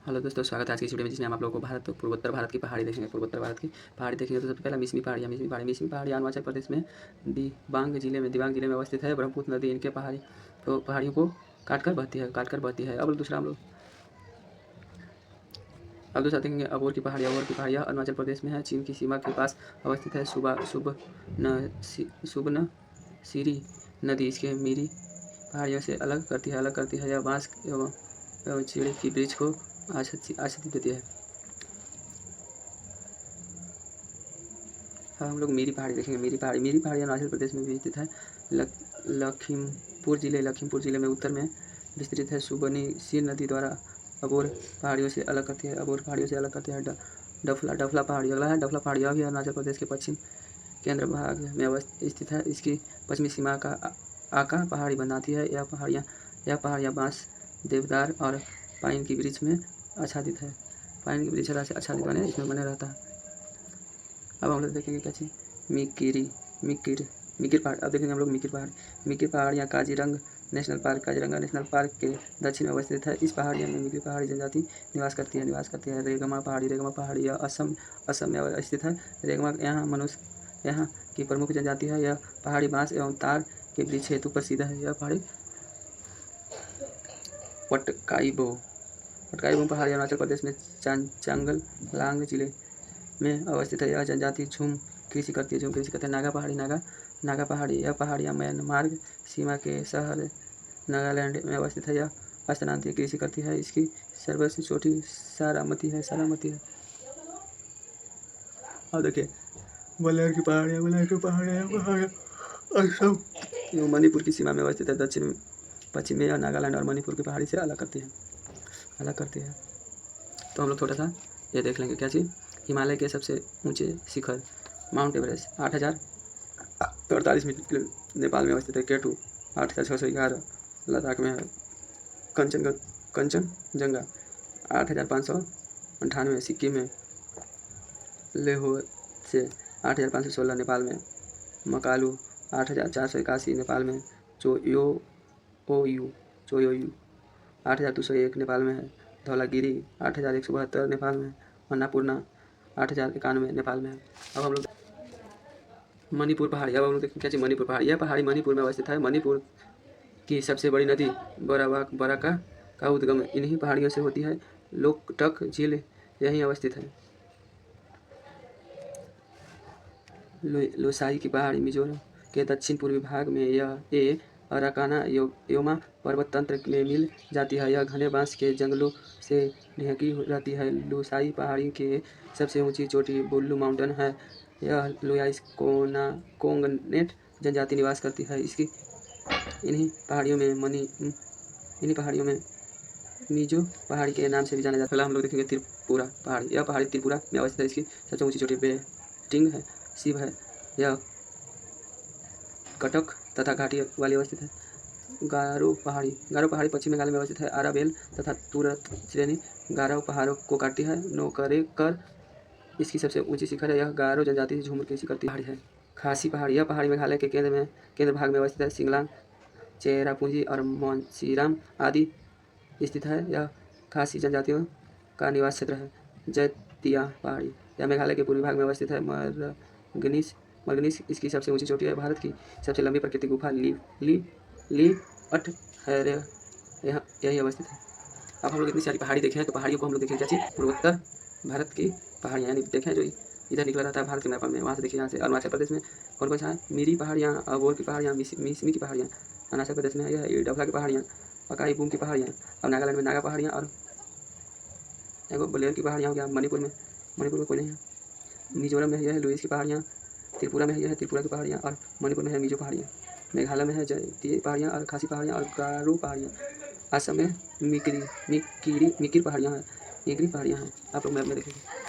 Hello दोस्तों, स्वागत है आज की इस वीडियो में जिसमें हम आप लोगों को पूर्वोत्तर भारत की पहाड़ी देखेंगे। पूर्वोत्तर भारत की पहाड़ी देखेंगे तो सबसे पहला मिसमी पहाड़ी अरुणाचल प्रदेश में दिबांग जिले में अवस्थित है। ब्रह्मपुत्र नदी इनके पहाड़ियों को काट कर बहती है। अब दूसरा देखेंगे अबोर की पहाड़ियाँ अरुणाचल प्रदेश में है। चीन की सीमा के पास अवस्थित है। सुबन सीरी नदी इसके मीरी पहाड़ियों से अलग करती है। यह बांस एवं चीड़ की वृक्ष को आच्छादित देती है। अब हम लोग मीरी पहाड़ी देखेंगे। मीरी पहाड़ी अरुणाचल प्रदेश में भी स्थित है। लखीमपुर जिले में उत्तर में विस्तृत है। सुबनसिरी नदी द्वारा अबोर पहाड़ियों से अलग करती है। डफला पहाड़ी अगला है। डफला पहाड़ी यह भी अरुणाचल प्रदेश के पश्चिम केंद्र भाग में स्थित है। इसकी पश्चिमी सीमा का आका पहाड़ी बनाती है। यह पहाड़ियाँ बांस, देवदार और पाइन की वृक्ष में आच्छादित है। पाइन की वृक्ष से आच्छादित इसमें बने रहता है। अब हम लोग देखेंगे क्या चीज़ मिकिर पहाड़। अब देखेंगे हम लोग मिकिर पहाड़ियाँ काजीरंगा नेशनल पार्क के दक्षिण में अवस्थित है। इस पहाड़ियों में मिकिर पहाड़ी जनजाति निवास करती है। रेगमा पहाड़ी यह असम में स्थित है। रेगमा यहाँ की प्रमुख जनजाति है। यह पहाड़ी बांस एवं तार के वृक्ष हेतु प्रसिद्ध है। यह पहाड़ी पटकाई पहाड़ी अरुणाचल प्रदेश में चांगलांग जिले में अवस्थित है। यह जनजाति झूम कृषि करती है। नागा पहाड़ी यह पहाड़ियाँ म्यांमार सीमा के शहर नागालैंड में अवस्थित है। यह स्तनांतीय कृषि करती है। इसकी सर्वोच्च चोटी सारामती है। और देखिए बलियर की पहाड़ियाँ असम एवं मणिपुर की सीमा में अवस्थित है। दक्षिण पश्चिम में यह नागालैंड और मणिपुर की पहाड़ी से अलग करती है। तो हम लोग थोड़ा सा ये देख लेंगे क्या चीज़। हिमालय के सबसे ऊंचे शिखर माउंट एवरेस्ट 8,048 मीटर नेपाल में अवस्थित है। केटू 8,611 लद्दाख में है। कंचनजंगा 8,598 सिक्किम में। लेहोसे 8,516 नेपाल में। मकालू 8,481 नेपाल में। चोयोयू 8,201 नेपाल में है। धौलागिरी 8,172 नेपाल में। अन्नपूर्णा 8,091 नेपाल में है। अब हम लोग मणिपुर पहाड़ी। अब हम लोग देखें क्या चीज़ मणिपुर पहाड़ी। यह पहाड़ी मणिपुर में अवस्थित है। मणिपुर की सबसे बड़ी नदी बराका का उद्गम इन्हीं पहाड़ियों से होती है। लोकटक झील यहीं अवस्थित है। लोसाई की पहाड़ी मिजोरम के दक्षिण पूर्वी भाग में यह अराकाना योमा पर्वत तंत्र में मिल जाती है। यह घने बांस के जंगलों से ढकी रहती है। लोसाई पहाड़ी के सबसे ऊंची चोटी बुल्लू माउंटेन है। यह लोयाई कोंगनेट जनजाति निवास करती है। इन्हीं पहाड़ियों में मिजो पहाड़ी के नाम से भी जाना जाता है। हम लोग देखेंगे त्रिपुरा पहाड़ी। यह पहाड़ी त्रिपुरा में अवस्थित है। इसकी सबसे ऊंची चोटी बेटिंग है शिव है। यह कटक तथा घाटी वाली अवस्थित है। गारो पहाड़ी पश्चिम मेघालय में अवस्थित है। आराबेल तथा तुरत श्रेणी गारो पहाड़ों को काटती है। नोकरेकर इसकी सबसे ऊंची शिखर है। यह गारो जनजाति से झूमर कृषि करती है। खासी पहाड़ी यह पहाड़ी मेघालय के केंद्र भाग में अवस्थित है। सिंगलांग चेरापूंजी और मोनसीराम आदि स्थित है। यह खासी जनजातियों का निवास क्षेत्र है। जैतिया पहाड़ी यह मेघालय के पूर्वी भाग में अवस्थित है। मरगनीस इसकी सबसे ऊंची चोटी है। भारत की सबसे लंबी प्राकृतिक गुफा लीपट है यही अवस्थित है। अब हम लोग इतनी सारी पहाड़ी देखे हैं, तो पहाड़ियों को हम लोग देखें क्या चीज़ पूर्वोत्तर भारत की पहाड़ियाँ यानी देखें जो इधर निकला रहता है भारत के मैप में। वहाँ से देखिए, यहाँ से अरुणाचल प्रदेश में कौन सा है। मीरी पहाड़ियाँ, अबोर की पहाड़ियाँ, मिसमी की पहाड़ियाँ अरुणाचल प्रदेश में है। यह डफला की पहाड़ियाँ, अकाई बूम की पहाड़ियाँ। अब नागालैंड में नागा पहाड़ियाँ और एगो बलेयर की पहाड़ियाँ हो गया। मणिपुर में कोई नहीं है। मिजोरम में यह है लुइस की पहाड़ियाँ। त्रिपुरा में यह है त्रिपुरा की पहाड़ियाँ और मणिपुर में है मिजो पहाड़ियाँ। मेघालय में है जैतिया पहाड़ियाँ और खासी पहाड़ियाँ और गारो पहाड़ियाँ। असम में मिकिर पहाड़ियाँ हैं। आप लोग मैप में देखेंगे।